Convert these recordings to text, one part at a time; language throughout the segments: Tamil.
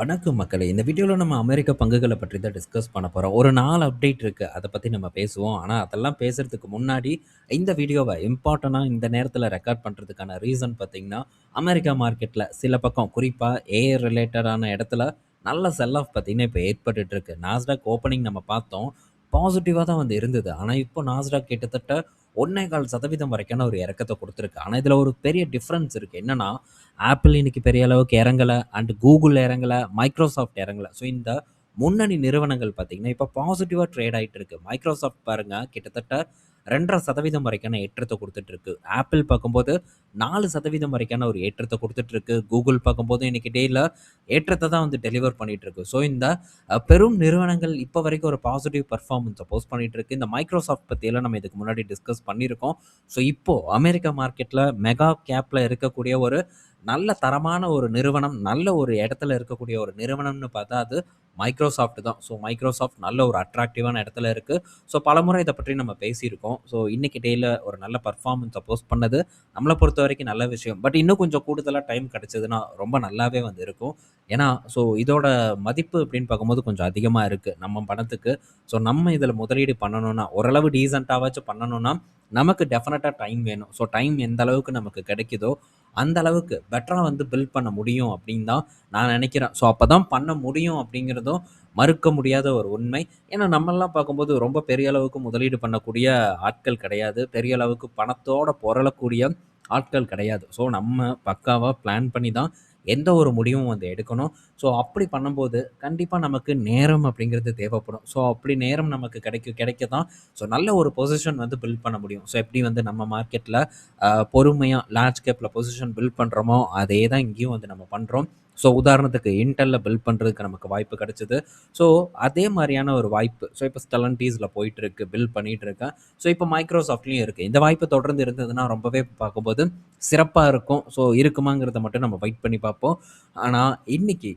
வணக்கம் மக்களே! இந்த வீடியோல நம்ம அமெரிக்க பங்குகள பற்றி தான் டிஸ்கஸ் பண்ண போறோம். ஒரு 4 அப்டேட் இருக்கு. அத பத்தி நம்ம பேசுவோம். ஆனா, அதெல்லாம் பேசுறதுக்கு முன்னாடி, இந்த வீடியோவ இம்பார்ட்டன்ட்டா இந்த நேரத்தில ரெக்கார்ட் பண்றதுக்கான ரீசன் பார்த்தீங்கன்னா, அமெரிக்கா மார்க்கெட்ல சில பக்கம் குறிப்பா ஏஐ ரிலேட்டடான இடத்துல நல்ல செல் ஆஃப் பார்த்தீங்கன்னா, இப்ப ஏற்பட்டுட்டு இருக்கு. நாஸ்டாக் ஓப்பனிங் நம்ம பார்த்தோம். பாசிட்டிவா தான் வந்து இருந்தது. ஆனா, இப்போ நாஸ்டாக் கிட்டத்தட்ட 1.25% வரைக்கான ஒரு இறக்கத்த குடுத்திருக்கு. ஆனா, இதுல ஒரு பெரிய டிஃபரன்ஸ் இருக்கு. என்னன்னா, ஆப்பிள் இன்னைக்கு பெரிய அளவுக்கு இறங்கல. அண்ட் கூகுள் இறங்கல. மைக்ரோசாஃப்ட் இறங்கல. ஸோ இந்த முன்னணி நிறுவனங்கள் பார்த்தீங்கன்னா, இப்ப பாசிட்டிவா ட்ரேட் ஆயிட்டு இருக்கு. மைக்ரோசாஃப்ட் பாருங்க கிட்டத்தட்ட 2.5% வரைக்கான ஏற்றத்த குடுத்துட்டு இருக்கு. ஆப்பிள் பார்க்கும்போது 4% வரைக்கான ஒரு ஏற்றத்த குடுத்துட்டு இருக்கு. கூகுள் பார்க்கும்போது இன்னைக்கு டேல ஏற்றத்த தான் வந்து டெலிவர் பண்ணிட்டு இருக்கு. ஸோ இந்த பெரும் நிறுவனங்கள் இப்ப வரைக்கும் ஒரு பாசிட்டிவ் பெர்ஃபார்மன்ஸ போஸ்ட் பண்ணிட்டு இருக்கு. இந்த மைக்ரோசாஃப்ட் பத்தியெல்லாம் நம்ம இதுக்கு முன்னாடி டிஸ்கஸ் பண்ணியிருக்கோம். ஸோ இப்போ அமெரிக்கா மார்க்கெட்ல மெகா கேப்ல இருக்கக்கூடிய ஒரு நல்ல தரமான ஒரு நிறுவனம், நல்ல ஒரு இடத்துல இருக்கக்கூடிய ஒரு நிறுவனம்னு பார்த்தா அது மைக்ரோசாஃப்ட் தான். ஸோ மைக்ரோசாஃப்ட் நல்ல ஒரு அட்ராக்டிவான இடத்துல இருக்கு. ஸோ பலமுறை இத பற்றி நம்ம பேசியிருக்கோம். ஸோ இன்னைக்கு டேல ஒரு நல்ல பெர்ஃபார்மன்ஸ போஸ்ட் பண்ணது நம்மள பொறுத்தவரைக்கும் நல்ல விஷயம். பட் இன்னும் கொஞ்சம் கூடுதலா டைம் கிடைச்சதுன்னா ரொம்ப நல்லாவே வந்து இருக்கும். ஏன்னா, ஸோ இதோட மதிப்பு அப்படின்னு பார்க்கும்போது கொஞ்சம் அதிகமா இருக்கு நம்ம பணத்துக்கு. ஸோ நம்ம இதில முதலீடு பண்ணணும்னா, ஓரளவு டீசென்ட்டாவாச்சும் பண்ணணும்னா, நமக்கு டெஃபினட்டா டைம் வேணும். ஸோ டைம் எந்த அளவுக்கு நமக்கு கிடைக்குதோ, அந்த அளவுக்கு பெட்டரா வந்து பில்ட் பண்ண முடியும் அப்படின்னு தான் நான் நினைக்கிறேன். ஸோ அப்பதான் பண்ண முடியும் அப்படிங்கிறதும் மறுக்க முடியாத ஒரு உண்மை. ஏன்னா நம்மல்லாம் பார்க்கும்போது ரொம்ப பெரிய அளவுக்கு முதலீடு பண்ணக்கூடிய ஆட்கள் கிடையாது. பெரிய அளவுக்கு பணத்தோட பொரளக்கூடிய ஆட்கள் கிடையாது. ஸோ நம்ம பக்காவா பிளான் பண்ணி தான் எந்த ஒரு முடிவும் வந்து எடுக்கணும். ஸோ அப்படி பண்ணும்போது கண்டிப்பா நமக்கு நேரம் அப்படிங்கிறது தேவைப்படும். ஸோ அப்படி நேரம் நமக்கு கிடைக்க தான் ஸோ நல்ல ஒரு பொசிஷன் வந்து பில்ட் பண்ண முடியும். ஸோ எப்படி வந்து நம்ம மார்க்கெட்ல பொறுமையா லார்ஜ் கேப்ல பொசிஷன் பில்ட் பண்றோமோ, அதே தான் இங்கேயும் வந்து நம்ம பண்றோம். ஸோ உதாரணத்துக்கு இன்டெல்ல பில்ட் பண்றதுக்கு நமக்கு வாய்ப்பு கிடைச்சது. ஸோ அதே மாரியான ஒரு வாய்ப்பு. ஸோ இப்போ ஸ்டெல்லன்டீஸ்ல போயிட்டு இருக்கு. பில்ட் பண்ணிட்டு இருக்கேன். ஸோ இப்போ மைக்ரோசாஃப்ட்லயும் இருக்கு. இந்த வாய்ப்பு தொடர்ந்து இருந்ததுன்னா ரொம்பவே பார்க்கும்போது சிறப்பா இருக்கும். ஸோ இருக்குமாங்கிறத மட்டும் நம்ம வெயிட் பண்ணி பார்ப்போம். ஆனா இன்னைக்கு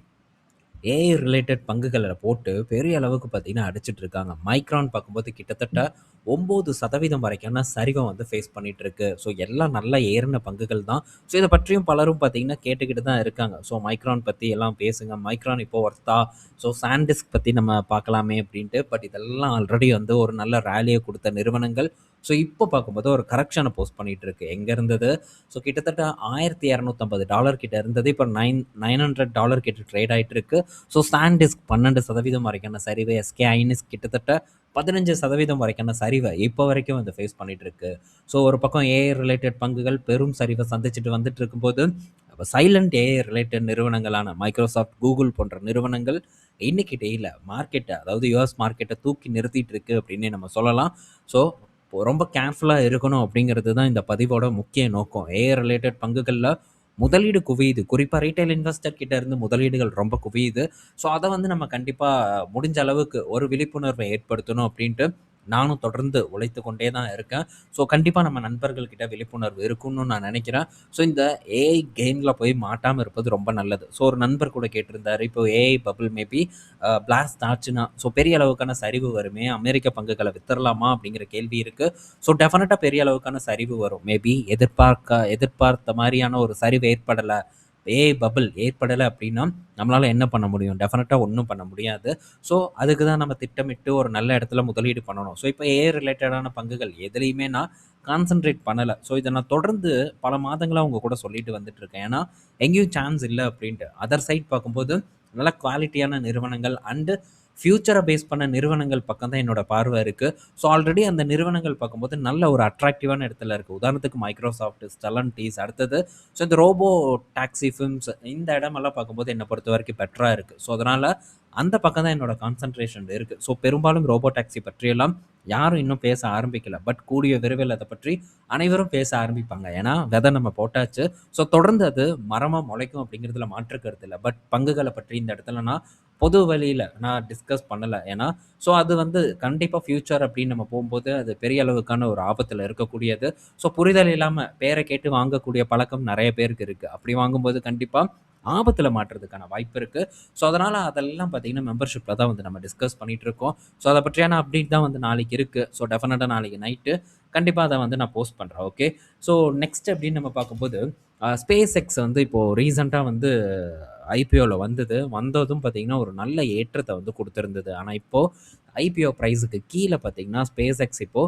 ஏஐ ரிலேட்டட் பங்குகள போட்டு பெரிய அளவுக்கு பார்த்தீங்கன்னா அடிச்சிட்டு இருக்காங்க. மைக்ரான் பார்க்கும்போது கிட்டத்தட்ட 9% வரைக்கான சரிவ வந்து ஃபேஸ் பண்ணிட்டு இருக்கு. ஸோ எல்லாம் நல்லா ஏறுன பங்குகள் தான். ஸோ இத பற்றியும் பலரும் பார்த்தீங்கன்னா கேட்டுக்கிட்டு தான் இருக்காங்க. ஸோ மைக்ரான் பத்தி எல்லாம் பேசுங்க. மைக்ரான் இப்போ ஒர்த்தா? ஸோ சான்டிஸ்க் பத்தி நம்ம பார்க்கலாமே அப்படின்ட்டு. பட் இதெல்லாம் ஆல்ரெடி வந்து ஒரு நல்ல ரேலிய குடுத்த நிறுவனங்கள். ஸோ இப்போ பார்க்கும்போது ஒரு கரெக்ஷன போஸ்ட் பண்ணிட்டு இருக்கு. எங்க இருந்தது? ஸோ கிட்டத்தட்ட $1250 கிட்ட இருந்தது. இப்போ $900 கிட்ட ட்ரேட் ஆயிட்டு இருக்கு. ஸோ சான்டிஸ்க் 12% வரைக்கான சரிவு, எஸ்கே ஹைனிக்ஸ் கிட்டத்தட்ட 15% வரைக்கான சரிவை இப்போ வரைக்கும் வந்து ஃபேஸ் பண்ணிட்டு இருக்கு. ஸோ ஒரு பக்கம் ஏஐ ரிலேட்டட் பங்குகள் பெரும் சரிவை சந்திச்சுட்டு வந்துட்டு இருக்கும்போது, சைலண்ட் ஏஐ ரிலேட்டட் நிறுவனங்களான மைக்ரோசாஃப்ட், கூகுள் போன்ற நிறுவனங்கள் இன்னைக்கு டேல மார்க்கெட்ட அதாவது யுஎஸ் மார்க்கெட்ட தூக்கி நிறுத்திட்டு இருக்கு அப்படின்னே நம்ம சொல்லலாம். ஸோ ரொம்ப கேர்ஃபுல்லா இருக்கணும் அப்படிங்கிறது தான் இந்த பதிவோட முக்கிய நோக்கம். ஏஐ ரிலேட்டட் பங்குகள்ல முதலீடு குவியுது. குறிப்பா ரீட்டெயில் இன்வெஸ்டர் கிட்ட இருந்து முதலீடுகள் ரொம்ப குவியுது. ஸோ அத வந்து நம்ம கண்டிப்பா முடிஞ்ச அளவுக்கு ஒரு விழிப்புணர்வை ஏற்படுத்தணும் அப்படின்ட்டு நானும் தொடர்ந்து உழைத்துக் கொண்டே தான் இருக்கேன். ஸோ கண்டிப்பா நம்ம நண்பர்கள் கிட்ட விழிப்புணர்வு இருக்கும்னு நான் நினைக்கிறேன். ஸோ இந்த ஏஐ கேம்ல போய் மாட்டாம இருப்பது ரொம்ப நல்லது. ஸோ ஒரு நண்பர் கூட கேட்டிருந்தாரு. இப்போ ஏஐ பபிள் மேபி பிளாஸ்ட் ஆச்சுன்னா, ஸோ பெரிய அளவுக்கான சரிவு வருமே, அமெரிக்க பங்குகள வித்துறலாமா அப்படிங்கிற கேள்வி இருக்கு. ஸோ டெஃபினட்டா பெரிய அளவுக்கான சரிவு வரும். மேபி எதிர்பார்த்த மாரியான ஒரு சரிவு ஏற்படல. ஏஐ பபிள் ஏற்படல அப்படின்னா, நம்மளால என்ன பண்ண முடியும்? டெஃபினட்டா ஒண்ணும் பண்ண முடியாது. ஸோ அதுக்கு தான் நம்ம திட்டமிட்டு ஒரு நல்ல இடத்துல முதலீடு பண்ணணும். ஸோ இப்போ ஏஐ ரிலேட்டடான பங்குகள் எதுலயுமே நான் கான்சன்ட்ரேட் பண்ணல. ஸோ இத நான் தொடர்ந்து பல மாதங்களா உங்க கூட சொல்லிட்டு வந்துட்டு இருக்கேன். ஏன்னா, எங்கேயும் சான்ஸ் இல்ல அப்படின்ட்டு. அதர் சைட் பார்க்கும்போது நல்ல குவாலிட்டியான நிறுவனங்கள் அண்ட் ஃபியூச்சரை பேஸ் பண்ண நிறுவனங்கள் பக்கம் தான் என்னோட பார்வை இருக்கு. ஸோ ஆல்ரெடி அந்த நிறுவனங்கள் பார்க்கும்போது நல்ல ஒரு அட்ராக்டிவான இடத்துல இருக்கு. உதாரணத்துக்கு மைக்ரோசாஃப்ட், ஸ்டெல்லன்டீஸ் அடுத்தது ஸோ இந்த ரோபோ டாக்ஸி ஃபிலிம்ஸ் இந்த இடமெல்லாம் பார்க்கும்போது என்னை பொறுத்தவரைக்கும் பெட்டரா இருக்கு. ஸோ அதனால அந்த பக்கம் தான் என்னோட கான்சன்ட்ரேஷன் இருக்கு. ஸோ பெரும்பாலும் ரோபோ டாக்ஸி பற்றியெல்லாம் யாரும் இன்னும் பேச ஆரம்பிக்கல. பட் கூடிய விரைவில் அத பற்றி அனைவரும் பேச ஆரம்பிப்பாங்க. ஏன்னா விதை நம்ம போட்டாச்சு. ஸோ தொடர்ந்து அது மரமா முளைக்கும் அப்படிங்கிறதுல மாற்று கருத்து இல்ல. பட் பங்குகள பற்றி இந்த இடத்துல நான் பொது வழியில நான் டிஸ்கஸ் பண்ணல. ஏன்னா, ஸோ அது வந்து கண்டிப்பா ஃபியூச்சர் அப்படின்னு நம்ம போம்போது, அது பெரிய அளவுக்கான ஒரு ஆபத்துல இருக்கக்கூடியது. ஸோ புரிதல் இல்லாம பேர கேட்டு வாங்கக்கூடிய பழக்கம் நெறைய பேருக்கு இருக்கு. அப்படி வாங்கும்போது கண்டிப்பா ஆபத்துல மாட்றதுக்கான வாய்ப்பு இருக்கு. ஸோ அதனால அதெல்லாம் பார்த்தீங்கன்னா, மெம்பர்ஷிப்ல தான் வந்து நம்ம டிஸ்கஸ் பண்ணிட்டு இருக்கோம். ஸோ அத பற்றியான அப்டேட் தான் வந்து நாளைக்கு இருக்கு. ஸோ டெஃபினட்டா நாளைக்கு நைட்டு கண்டிப்பா அத வந்து நான் போஸ்ட் பண்றேன். ஓகே. ஸோ நெக்ஸ்ட் அப்படின்னு நம்ம பார்க்கும்போது, ஸ்பேஸ் எக்ஸ் வந்து இப்போ ரீசென்ட்டா வந்து ஐபிஓல வந்ததும் பார்த்தீங்கன்னா, ஒரு நல்ல ஏற்றத்த வந்து குடுத்திருந்தது. ஆனா இப்போ ஐபிஓ பிரைஸுக்கு கீழ பார்த்தீங்கன்னா, SpaceX இப்போ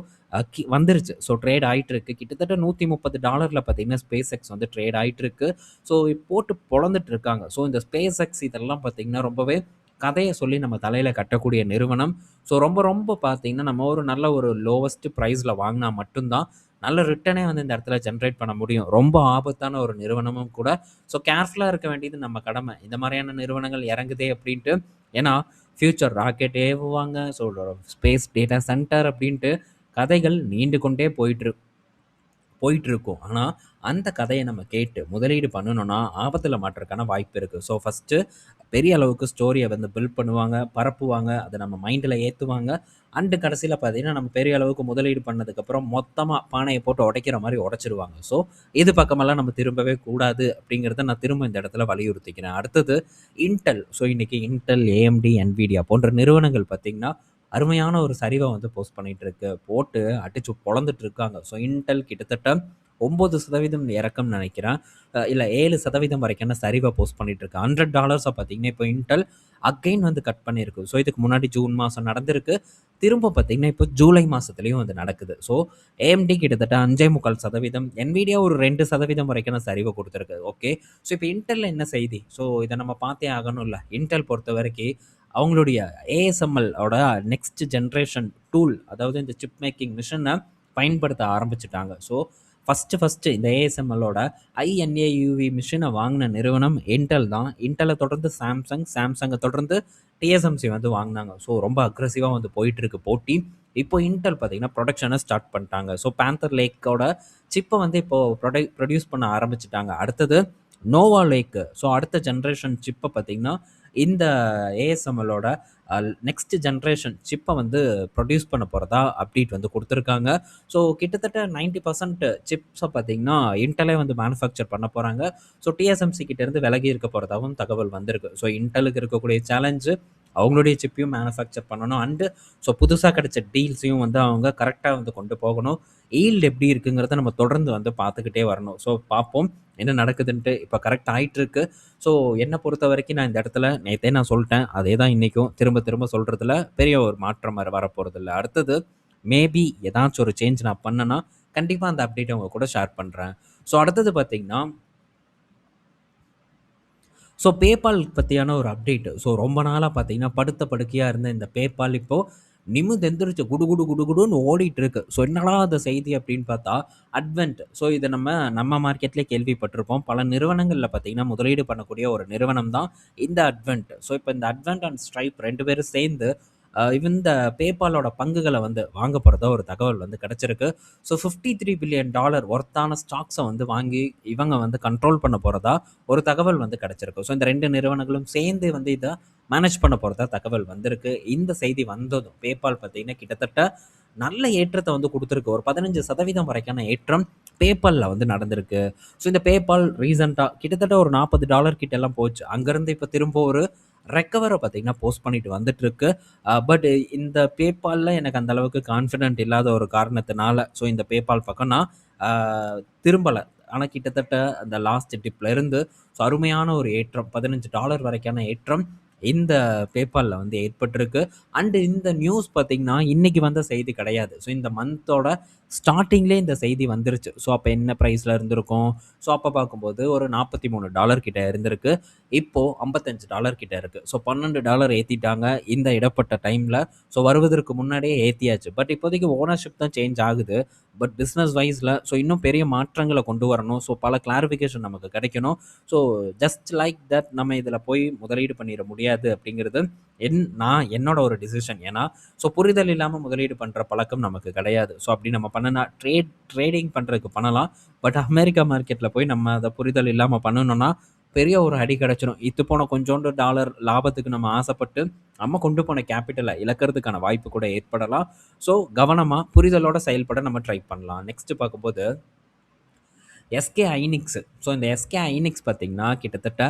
வந்துருச்சு. ஸோ ட்ரேட் ஆயிட்டிருக்கு. கிட்டத்தட்ட $130ல பார்த்தீங்கன்னா, SpaceX வந்து ட்ரேட் ஆயிட்டிருக்கு. ஸோ போட்டு பொளந்துட்டு இருக்காங்க. ஸோ இந்த SpaceX இதெல்லாம் பார்த்தீங்கன்னா, ரொம்பவே கதைய சொல்லி நம்ம தலையில கட்டக்கூடிய நிறுவனம். ஸோ ரொம்ப ரொம்ப பார்த்தீங்கன்னா, நம்ம ஒரு நல்ல ஒரு லோவஸ்ட் பிரைஸ்ல வாங்குனா மட்டும் தான், நல்ல ரிட்டர்னே வந்து இந்த இடத்துல ஜெனரேட் பண்ண முடியும். ரொம்ப ஆபத்தான ஒரு நிறுவனமும் கூட. ஸோ கேர்ஃபுல்லா இருக்க வேண்டியது நம்ம கடமை. இந்த மாரியான நிறுவனங்கள் இறங்குதே அப்டின்ட்டு. ஏன்னா, ஃபியூச்சர் ராக்கெட் ஏவுவாங்க. ஸோ ஸ்பேஸ் டேட்டா சென்டர் அப்டின்ட்டு கதைகள் நீண்டு கொண்டே போயிட்டுருக்கும். ஆனா, அந்த கதைய நம்ம கேட்டு முதலீடு பண்ணுனோம்னா, ஆபத்துல மாட்றதுக்கான வாய்ப்பு இருக்கு. ஸோ ஃபர்ஸ்ட்டு பெரிய அளவுக்கு ஸ்டோரிய வந்து பில்ட் பண்ணுவாங்க, பரப்புவாங்க. அத நம்ம மைண்ட்ல ஏத்துவாங்க. கடைசில பார்த்தீங்கன்னா, நம்ம பெரிய அளவுக்கு முதலீடு பண்ணதுக்கப்புறம் மொத்தமா பானைய போட்டு உடைக்கிற மாரி உடைச்சுருவாங்க. ஸோ இது பக்கமெல்லாம் நம்ம திரும்பவே கூடாது அப்படிங்கிறத நான் திரும்ப இந்த இடத்துல வலியுறுத்திக்கிறேன். அடுத்தது Intel. ஸோ இன்னைக்கு Intel, AMD, Nvidia போன்ற நிறுவனங்கள் பார்த்தீங்கன்னா, அருமையான ஒரு சரிவ வந்து போஸ்ட் பண்ணிட்டு இருக்கு. போட்டு அடிச்சு பொளந்துட்டு இருக்காங்க. ஸோ Intel கிட்டத்தட்ட 9% இறக்கம்னு நெனைக்கிறேன். இல்ல 7% வரைக்கான சரிவ போஸ்ட் பண்ணிட்டு இருக்கு. $100 பார்த்தீங்கன்னா, இப்போ Intel அகைன் வந்து கட் பண்ணியிருக்கு. ஸோ இதுக்கு முன்னாடி ஜூன் மாசம் நடந்திருக்கு. திரும்ப பார்த்தீங்கன்னா, இப்போ ஜூலை மாசத்துலயும் அது நடக்குது. ஸோ AMD கிட்டத்தட்ட 5.25%, Nvidia ஒரு 2% வரைக்கான சரிவ குடுத்திருக்கு. ஓகே. ஸோ இப்போ Intelல என்ன செய்தி? ஸோ இத நம்ம பார்த்தே ஆகணும்ல. Intel பொறுத்தவரைக்கி அவங்களுடைய ASML ஓட நெக்ஸ்ட் ஜெனரேஷன் டூல், அதாவது இந்த சிப் மேக்கிங் மிஷின பயன்படுத்த ஆரம்பிச்சுட்டாங்க. ஸோ ஃபர்ஸ்ட்டு இந்த ASMLோட INAUV மிஷின வாங்குன நிறுவனம் Intel தான். Intelல தொடர்ந்து Samsungஅ தொடர்ந்து TSMC வந்து வாங்குனாங்க. ஸோ ரொம்ப அக்ரெசிவா வந்து போயிட்டுருக்கு போட்டி. இப்போ Intel பார்த்தீங்கன்னா, புரொடக்ஷன ஸ்டார்ட் பண்ணிட்டாங்க. ஸோ Panther Lakeஓட சிப்ப வந்து இப்போ ப்ரொடியூஸ் பண்ண ஆரம்பிச்சுட்டாங்க. அடுத்தது Nova Lake. ஸோ அடுத்த ஜெனரேஷன் சிப்ப பார்த்தீங்கன்னா, இந்த ASMLோட நெக்ஸ்ட் ஜெனரேஷன் சிப்ப வந்து ப்ரொடியூஸ் பண்ண போறதா அப்டேட் வந்து குடுத்துருக்காங்க. ஸோ கிட்டத்தட்ட 90% சிப்ஸ பார்த்தீங்கன்னா, Intelலே வந்து மேனுஃபேக்சர் பண்ண போறாங்க. ஸோ TSMC கிட்ட இருந்து விலகி இருக்க போறதாவும் தகவல் வந்திருக்கு. ஸோ Intelக்கு இருக்கக்கூடிய சேலஞ்சு அவங்களுடைய சிப்பையும் மேனுஃபேக்சர் பண்ணணும். ஸோ புதுசா கிடைச்ச டீல்ஸையும் வந்து அவங்க கரெக்ட்டா வந்து கொண்டு போகணும். ஈல்ட் எப்படி இருக்குங்கிறத நம்ம தொடர்ந்து வந்து பார்த்துக்கிட்டே வரணும். ஸோ பார்ப்போம் என்ன நடக்குதுன்ட்டு. இப்ப கரெக்ட் ஆயிட்டிருக்கு. ஸோ என்ன பொறுத்தவரைக்கும் நான் இந்த இடத்துல நேத்தே நான் சொல்ட்டேன். அதே தான் இன்னைக்கும் திரும்ப திரும்ப சொல்றதுல பெரிய ஒரு மாற்றம் வரப்போறதில்ல. அடுத்தது மேபி ஏதாச்சும் ஒரு சேஞ்ச் நான் பண்ணேன்னா, கண்டிப்பா அந்த அப்டேட்ட உங்க கூட ஷேர் பண்றேன். ஸோ அடுத்தது பார்த்தீங்கன்னா, ஸோ PayPal பத்தியான ஒரு அப்டேட். ஸோ ரொம்ப நாளா பார்த்தீங்கன்னா, படுத்த படுக்கையா இருந்த இந்த PayPal இப்போ நிமிர்ந்து எந்திரிச்சு குடுகுடுன்னு ஓடிட்டு இருக்கு. ஸோ என்னடா அந்த செய்தி அப்படின்னு பார்த்தா, அட்வென்ட். ஸோ இத நம்ம மார்க்கெட்லயே கேள்விப்பட்டிருப்போம். பல நிறுவனங்கள்ல பார்த்தீங்கன்னா, முதலீடு பண்ணக்கூடிய ஒரு நிறுவனம் தான் இந்த அட்வென்ட். ஸோ இப்ப இந்த அட்வென்ட் அண்ட் ஸ்ட்ரைப் 2 பேரும் சேர்ந்து இந்த PayPalஓட பங்குகள வந்து வாங்க போறதா ஒரு தகவல் வந்து கிடைச்சிருக்கு. ஸோ $53 பில்லியன் ஒர்த்தான ஸ்டாக்ஸ வந்து வாங்கி இவங்க வந்து கண்ட்ரோல் பண்ண போறதா ஒரு தகவல் வந்து கிடைச்சிருக்கு. ஸோ இந்த 2 நிறுவனங்களும் சேர்ந்து வந்து இத மேனேஜ் பண்ண போறதா தகவல் வந்திருக்கு. இந்த செய்தி வந்ததும் PayPal பார்த்தீங்கன்னா, கிட்டத்தட்ட நல்ல ஏற்றத்த வந்து குடுத்திருக்கு. ஒரு 15% வரைக்கான ஏற்றம் PayPalல வந்து நடந்திருக்கு. ஸோ இந்த PayPal ரீசென்ட்டா கிட்டத்தட்ட ஒரு $40 கிட்ட எல்லாம் போச்சு. அங்கருந்து இப்ப திரும்ப ஒரு ரெக்கவர பார்த்தீங்கன்னா, போஸ்ட் பண்ணிட்டு வந்துட்டுருக்கு. பட் இந்த PayPalல எனக்கு அந்த அளவுக்கு கான்ஃபிடென்ட் இல்லாத ஒரு காரணத்தினால, ஸோ இந்த PayPal பக்கம் நான் அ திரும்பல. ஆனா கிட்டத்தட்ட அந்த லாஸ்ட் டிப்ல இருந்து ஸோ அருமையான ஒரு ஏற்றம் $15 வரைக்கான ஏற்றம் இந்த PayPalல வந்து ஏற்பட்டிருக்கு. இந்த நியூஸ் பார்த்தீங்கன்னா, இன்னைக்கு வந்த செய்தி கிடையாது. ஸோ இந்த மந்தோட ஸ்டார்ட்டிங்லயே இந்த செய்தி வந்துருச்சு. ஸோ அப்ப என்ன பிரைஸ்ல இருந்திருக்கும்? ஸோ அப்ப பார்க்கும்போது ஒரு $43 கிட்ட இருந்திருக்கு. இப்போ $55 கிட்ட இருக்கு. ஸோ $12 ஏத்திட்டாங்க இந்த இடப்பட்ட டைம்ல. ஸோ வருவதற்கு முன்னாடியே ஏத்தியாச்சு. பட் இப்போதைக்கு ஓனர்ஷிப் தான் சேஞ்ச் ஆகுது. பட் பிசினஸ் வைஸ்ல ஸோ இன்னும் பெரிய மாற்றங்கள கொண்டு வரணும். ஸோ பல கிளாரிஃபிகேஷன் நமக்கு கிடைக்கணும். ஸோ ஜஸ்ட் லைக் தட் நம்ம இதில போய் முதலீடு பண்ணிற முடியாது அப்படிங்கிறது நான் என்னோட ஒரு டிசிஷன். ஏன்னா, ஸோ புரிதல் இல்லாம முதலீடு பண்ற பழக்கம் நமக்கு கிடையாது. ஸோ அப்படி நம்ம பண்ணுனா ட்ரேடிங் பண்றதுக்கு பண்ணலாம். பட் அமெரிக்கா மார்க்கெட்ல போய் நம்ம அத புரிதல் இல்லாம பண்ணுனோம்னா, பெரிய ஒரு அடி கிடைச்சிரும். இத்து போன கொஞ்சோண்டு டாலர் லாபத்துக்கு நம்ம ஆசைப்பட்டு, நம்ம கொண்டு போன கேப்பிட்டல இழக்கிறதுக்கான வாய்ப்பு கூட ஏற்படலாம். ஸோ கவனமா புரிதலோட செயல்பட நம்ம ட்ரை பண்ணலாம். நெக்ஸ்ட் பார்க்கும்போது எஸ்கே ஐனிக்ஸ். ஸோ இந்த எஸ்கே ஐனிக்ஸ் பார்த்தீங்கன்னா, கிட்டத்தட்ட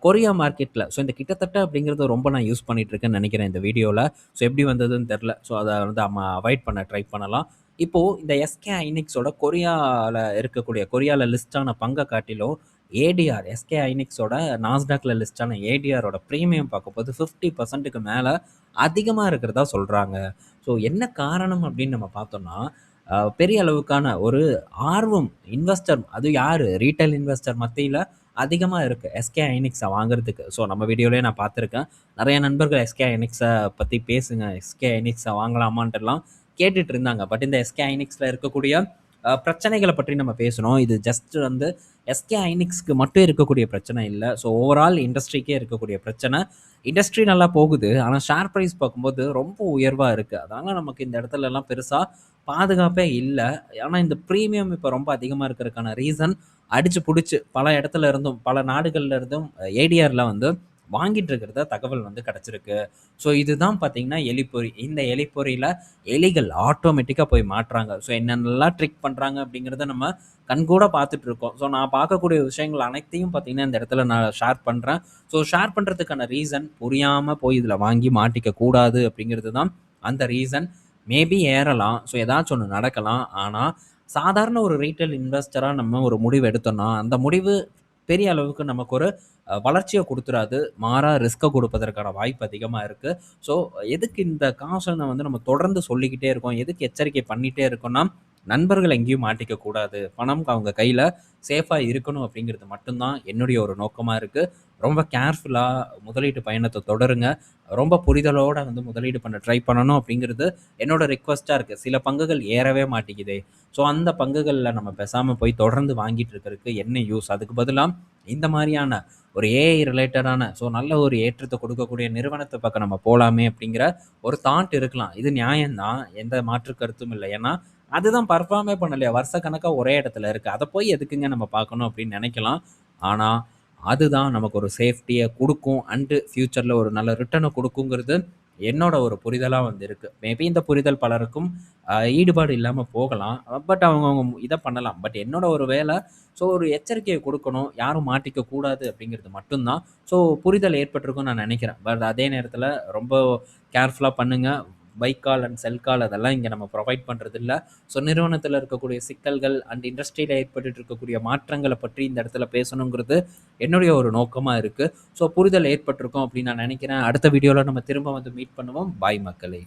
கொரியா மார்க்கெட்ல ஸோ இந்த கிட்டத்தட்ட அப்படிங்கிறத ரொம்ப நான் யூஸ் பண்ணிட்டு இருக்கேன்னு நினைக்கிறேன் இந்த வீடியோல. ஸோ எப்படி வந்ததுன்னு தெரியல. ஸோ அத வந்து நம்ம அவாய்ட் பண்ண ட்ரை பண்ணலாம். இப்போ இந்த எஸ்கே ஐனிக்ஸோட கொரியால லிஸ்ட் ஆன பங்க காட்டிலும் ஏடிஆர் எஸ்கே ஐனிக்ஸோட நாஸ்டாக்ல லிஸ்டான ஏடிஆரோட ப்ரீமியம் பார்க்கும்போது 50%க்கு மேலே அதிகமாக இருக்கிறதா சொல்கிறாங்க. ஸோ என்ன காரணம் அப்படின்னு நம்ம பார்த்தோம்னா, பெரிய அளவுக்கான ஒரு ஆர்வம் இன்வெஸ்டர், அது யார், ரீட்டைல் இன்வெஸ்டர் மத்தியில் அதிகமாக இருக்குது எஸ்கே ஐனிக்ஸை வாங்குறதுக்கு. ஸோ நம்ம வீடியோலேயே நான் பார்த்துருக்கேன், நிறைய நண்பர்கள் எஸ்கே ஐனிக்ஸை பற்றி பேசுங்க, எஸ்கே ஐனிக்ஸை வாங்கலாமான்ட்டுலாம் கேட்டுட்டு இருந்தாங்க. பட் இந்த எஸ்கே ஐனிக்ஸில் இருக்கக்கூடிய பிரச்சனைகளை பற்றி நம்ம பேசணும். இது ஜஸ்ட் வந்து எஸ்கே ஐனிக்ஸ்க்கு மட்டும் இருக்கக்கூடிய பிரச்சனை இல்லை. ஸோ ஓவரால் இண்டஸ்ட்ரிக்கே இருக்கக்கூடிய பிரச்சனை. இண்டஸ்ட்ரி நல்லா போகுது, ஆனால் ஷேர் ப்ரைஸ் பார்க்கும்போது ரொம்ப உயர்வாக இருக்குது. அதனால் நமக்கு இந்த இடத்துலலாம் பெருசாக பாதுகாப்பே இல்லை. ஆனால் இந்த ப்ரீமியம் இப்போ ரொம்ப அதிகமாக இருக்கிறதுக்கான ரீசன், அடிச்சு பிடிச்சி பல இடத்துல இருந்தும் பல நாடுகள்ல இருந்தும் ஏடிஆரில் வந்து வாங்கிட்டு இருக்கிறத தகவல் வந்து கிடச்சிருக்கு. ஸோ இதுதான் பார்த்தீங்கன்னா எலிப்பொறி. இந்த எலிப்பொறியில் எலிகள் ஆட்டோமேட்டிக்காக போய் மாட்டுறாங்க. ஸோ என்னென்னலாம் ட்ரிக் பண்ணுறாங்க அப்படிங்கிறத நம்ம கண்கூட பார்த்துட்டு இருக்கோம். ஸோ நான் பார்க்கக்கூடிய விஷயங்கள் அனைத்தையும் பார்த்தீங்கன்னா இந்த இடத்துல நான் ஷேர் பண்ணுறேன். ஸோ ஷேர் பண்ணுறதுக்கான ரீசன், புரியாமல் போய் இதில் வாங்கி மாட்டிக்க கூடாது அப்படிங்கிறது தான் அந்த ரீசன். மேபி ஏறலாம், ஸோ ஏதாச்சும் ஒன்று நடக்கலாம். ஆனால் சாதாரண ஒரு ரீட்டைல் இன்வெஸ்டராக நம்ம ஒரு முடிவு எடுத்தோம்னா, அந்த முடிவு பெரிய அளவுக்கு நமக்கு ஒரு வளர்ச்சியை கொடுத்துறாது, மாறா ரிஸ்க்கை கொடுப்பதற்கான வாய்ப்பு அதிகமாக இருக்குது. ஸோ எதுக்கு இந்த காசனை வந்து நம்ம தொடர்ந்து சொல்லிக்கிட்டே இருக்கோம், எதுக்கு எச்சரிக்கை பண்ணிகிட்டே இருக்கோம்னா, நண்பர்கள் எங்கேயும் மாட்டிக்க கூடாது, பணம் அவங்க கையில் சேஃபாக இருக்கணும் அப்படிங்கிறது மட்டும்தான் என்னுடைய ஒரு நோக்கமாக இருக்குது. ரொம்ப கேர்ஃபுல்லாக முதலீட்டு பயணத்தை தொடருங்க. ரொம்ப புரிதலோடு வந்து முதலீடு பண்ண ட்ரை பண்ணணும் அப்படிங்கிறது என்னோட ரிக்வஸ்ட்டாக இருக்குது. சில பங்குகள் ஏறவே மாட்டேங்குதே, ஸோ அந்த பங்குகளில் நம்ம பேசாமல் போய் தொடர்ந்து வாங்கிட்டு இருக்கிறதுக்கு என்ன யூஸ்? அதுக்கு பதிலாக இந்த மாதிரியான ஒரு ஏஐ ரிலேட்டடான ஸோ நல்ல ஒரு ஏற்றத்தை கொடுக்கக்கூடிய நிறுவனத்தை பக்கம் நம்ம போகலாமே அப்படிங்கிற ஒரு தாட் இருக்கலாம். இது நியாயம்தான், எந்த மாற்று கருத்தும் இல்லை. ஏன்னா அதுதான் பர்ஃபார்மே பண்ணலையா, வருஷ கணக்காக ஒரே இடத்துல இருக்குது, அதை போய் எதுக்குங்க நம்ம பார்க்கணும் அப்படின்னு நினைக்கலாம். ஆனால் அதுதான் நமக்கு ஒரு சேஃப்டியை கொடுக்கும் அண்டு ஃப்யூச்சரில் ஒரு நல்ல ரிட்டர்னை கொடுக்குங்கிறது என்னோட ஒரு புரிதலாக வந்து இருக்குது. மேபி இந்த புரிதல் பலருக்கும் ஈடுபாடு இல்லாமல் போகலாம், பட் அவங்கவுங்க இதை பண்ணலாம். பட் என்னோட ஒரு வேலை, ஸோ ஒரு எச்சரிக்கையை கொடுக்கணும், யாரும் மாட்டிக்க கூடாது அப்படிங்கிறது மட்டும்தான். ஸோ புரிதல் ஏற்பட்டிருக்கும்னு நான் நினைக்கிறேன். பட் அதே நேரத்தில் ரொம்ப கேர்ஃபுல்லாக பண்ணுங்கள். பை கால் அண்ட் செல் கால் அதெல்லாம் இங்கே நம்ம ப்ரொவைட் பண்ணுறது இல்லை. ஸோ நிறுவனத்தில் இருக்கக்கூடிய சிக்கல்கள் அண்ட் இண்டஸ்ட்ரியில் ஏற்பட்டு இருக்கக்கூடிய மாற்றங்களை பற்றி இந்த இடத்துல பேசணுங்கிறது என்னுடைய ஒரு நோக்கமாக இருக்குது. ஸோ புரிதல் ஏற்பட்டிருக்கும் அப்படின்னு நான் நினைக்கிறேன். அடுத்த வீடியோவில் நம்ம திரும்ப வந்து மீட் பண்ணுவோம். பாய் மக்களே.